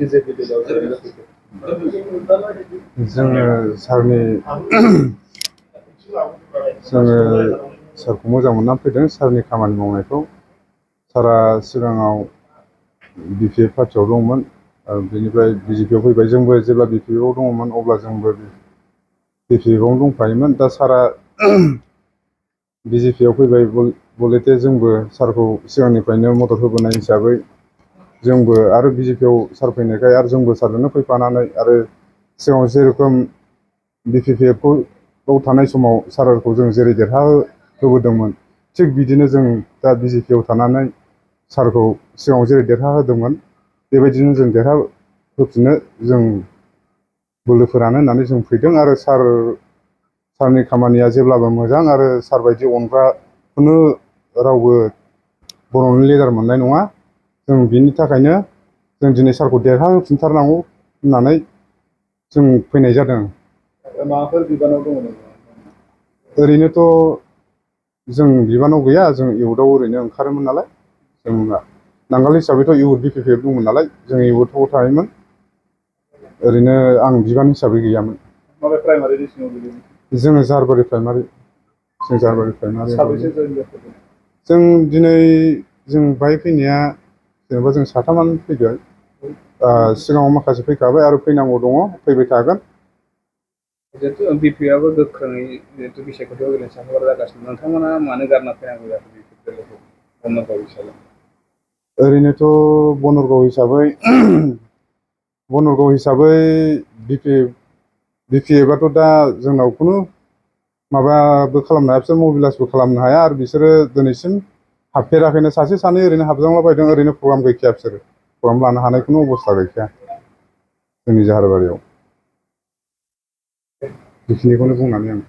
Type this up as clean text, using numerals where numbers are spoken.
गेजेर गेजेराव जिरायना फैदों। जोङो सारखौ मोजां मोननानै फैदों, सारनि खामानि मावनायखौ। सारा सिगाङाव BPF पार्टियाव दंमोन, बेनिफ्राय BJP आव फैबाय। जोंबो जेब्ला BPF आव दङमोन अब्ला जोंबो BPF आवनो दंफायोमोन। दा सारा BJP आव फैबाय बलेथे जोंबो सारखौ सिगांनिफ्रायनो मदद होबोनाय हिसाबै जोंबो आरो BJP आव सार फैनायखाय आरो जोंबो सारजोंनो फैफानानै आरो सिगाङाव जेरोखोम BPF आव थानाय समाव सारखौ जों जेरै देरहाहोबोदोंमोन, थिग बिदिनो जों दा BJP आव थानानै सारखौ सिगाङाव जेरै देरहाहोदोंमोन बेबायदिनो जों देरहाहोफिननो जों बोलोफोरानो होननानै जों फैदों। आरो सारनि खामानिया जेब्लाबो मोजां, आरो सार बायदि अनग्राखौनो रावबो बर'नि लिडार मोननाय नङा। जों बिनि थाखायनो जों दिनै सारखौ देरहाहोफिनथारनांगौ होननानै जों फैनाय जादों। माबाफोर बिबानाव दङ नामा? ओरैनोथ' जों बिबानाव गैया, जों इउथआव ओरैनो ओंखारोमोन नालाय। जोंना नांगाल हिसाबैथ' इउथ BPF दंमोन नालाय, जों इउथआव थायोमोन। ओरैनो आं बिबान हिसाबै गैयामोन। माबे प्राइमारि डिस्ट्रिक्टआव गोलैयोमोन? जोङो जारबारि प्राइमारि। साबैसे जइन जाखो? जों दिनै जों बाहाय फैनाया जेनेबा जों साथामानो फैगोन। सिगाङाव माखासे फैखाबाय आरो फैनांगौ दङ, फैबाय थागोन। जिहेतु BPF आबो गोख्रोङै जिहेतु बिसायख'थियाव ओरैनो साखाफारा जागासिनो, नोंथांमोना मानो गारना फैनांगौ जाखो BPF दोलोखौ बनरगाव हिसाबै? ओरैनोथ' बनरगाव हिसाबै BPF आथ' दा जोंनाव खुनु माबाबो खालामनो हाया, बिसोर मबिलाइसबो खालामनो हाया, आरो बिसोरो दिनैसिम हाबफेराखैनो। सासे सानै ओरैनो हाबजांलाबायदों, ओरैनो प्रग्राम गैखाया, बिसोरो प्रग्राम लानो हानाय खुनु अबस्था गैखाया जोंनि जाहारबारियाव। बेखिनिखौनो बुंनानै आं